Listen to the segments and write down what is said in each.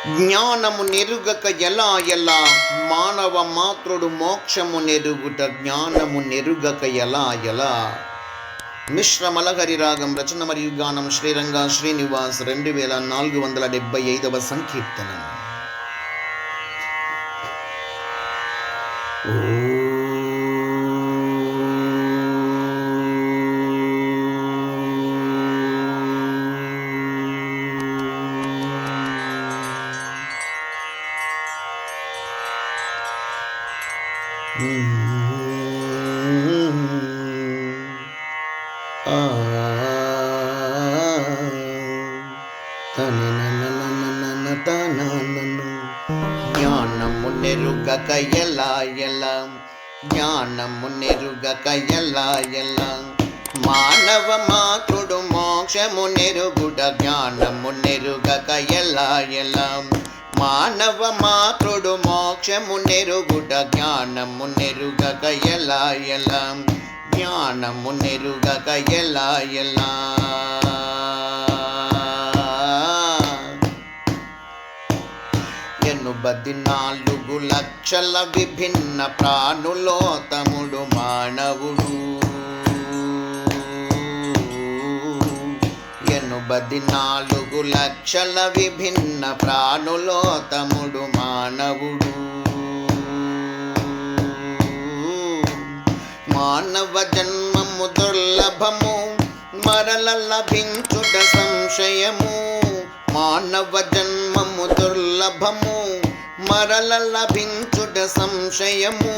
జ్ఞానము నెరుగక ఎలా ఎలా మానవ మాతృడు మోక్షము నెరుగుట జ్ఞానము నెరుగక ఎలా ఎలా. మిశ్ర మలహరి రాగం రచన మరియు గానం శ్రీరంగ శ్రీనివాస్ 2475వ సంకీర్తనం. జ్ఞానము నెరుగక ఎలా ఎలా జ్ఞానము నెరుగక ఎలా ఎలా మానవ మాతృడు మోక్షము నెరుగుట జ్ఞానము నెరుగక ఎలా ఎలా మానవ మాతృడు మోక్షము నెరుగుట జ్ఞానము నెరుగక ఎలా ఎలా జ్ఞానము నెరుగక ఎలా ఎలా. 84 లక్షల విభిన్న ప్రాణులో తముడు మానవుడు. 84 లక్షల విభిన్న ప్రాణులో తముడు మానవుడు. మానవ జన్మము దుర్లభము మరల లభించుట సంశయము. మానవ జన్మము దుర్లభము మరల లభించుట సంశయము.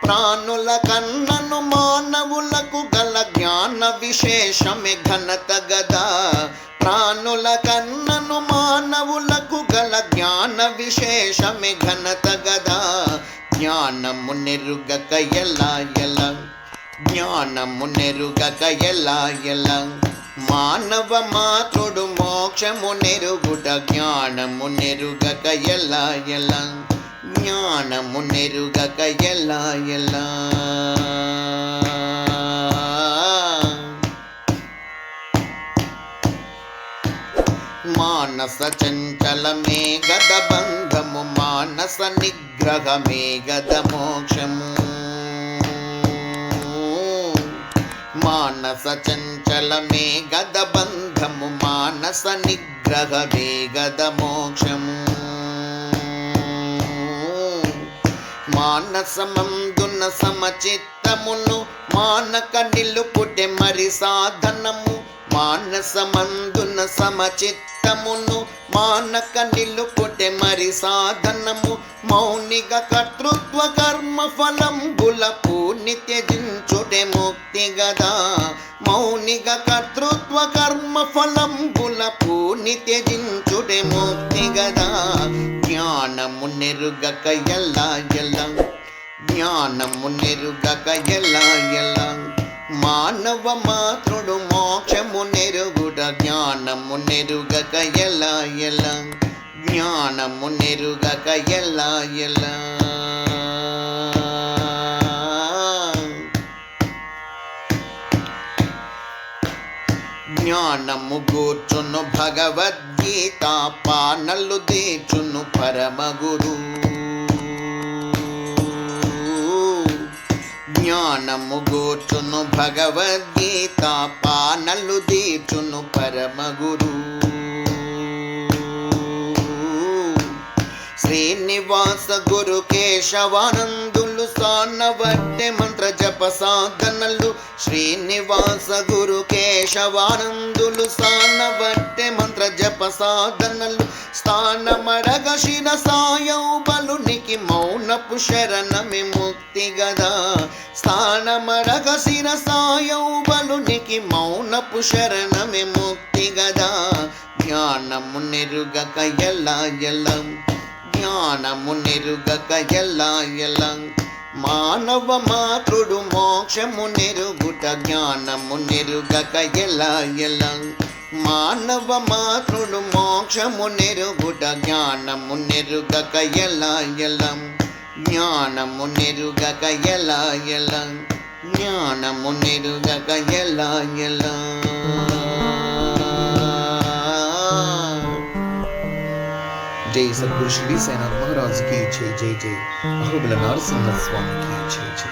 ప్రాణుల కన్నను మానవులకు గల జ్ఞాన విశేషమే ఘనత గదా. ప్రాణుల కన్నను మానవులకు గల జ్ఞాన విశేషమే ఘనత గదా. జ్ఞానము నెరుగక ఎలా ఎలా జ్ఞానము నెరుగక ఎలా ఎలా మానవ మాతృడు మోక్షము నెరుగుట జ్ఞానము నెరుగక ఎలా ఎలా జ్ఞానము నెరుగక ఎలా ఎలా. మానస చంచలమే గద బంధము మానస నిగ్రహమే గద మోక్షము. మానస చంచలమే గద బంధము మానస నిగ్రహమే గద మోక్షము. మానసమందున సమచిత్తమును మానక నిలుపుటే మరి సాధనము. మానసమందున సమచిత్తమును మానక నిలుపుటే మరి సాధనము. మౌనిక కర్తృత్వ కర్మ ఫలంబుల పూని త్యజించుటే ముక్తి గదా. మౌనిక కర్తృత్వ కర్మ ఫలంబుల పూని త్యజించుటే ముక్తి గదా. జ్ఞానము నెరుగక ఎలా ఎలా జ్ఞానము నెరుగక ఎలా ఎలా మానవ మాతృడు మోక్షము నెరుగుట జ్ఞానము నెరుగక ఎలా ఎలా జ్ఞానము నెరుగక ఎలా ఎలా. జ్ఞానము గూర్చును భగవద్గీత పానలు దీచును పరమగురు. జ్ఞానము గూర్చును భగవద్గీత పానలు దీచును పరమగురు. శ్రీనివాస గురు కేశవానందులు సానవట్టె మంత్ర జప సాధనలు. శ్రీనివాస గురు కేశవానందులు సానవట్టె మంత్ర జప సాధనలు. స్థానమడగ శిరసాయౌ బలునికి మౌనపు శరణమి ముక్తి గదా. స్థానమడగ శిరసాయౌ బలునికి మౌనపు శరణమి ముక్తి గదా. జ్ఞానము నెరుగక ఎలా ఎలా జ్ఞానము నెరుగక ఎలా ఎలా మానవ మాతృడు మోక్షము నెరుగుట జ్ఞానము నెరుగక ఎలా ఎలా మానవ మాతృడు మోక్షము నెరుగుట జ్ఞానము నెరుగక ఎలా ఎలా జ్ఞానము నెరుగక ఎలా ఎలా జ్ఞానము నెరుగక ఎలా ఎలా. జై సద్గురు శ్రీ సాయినాథ్ మహారాజ్ की जय जय जय అహోబిల నరసింహ స్వామి की जय जय।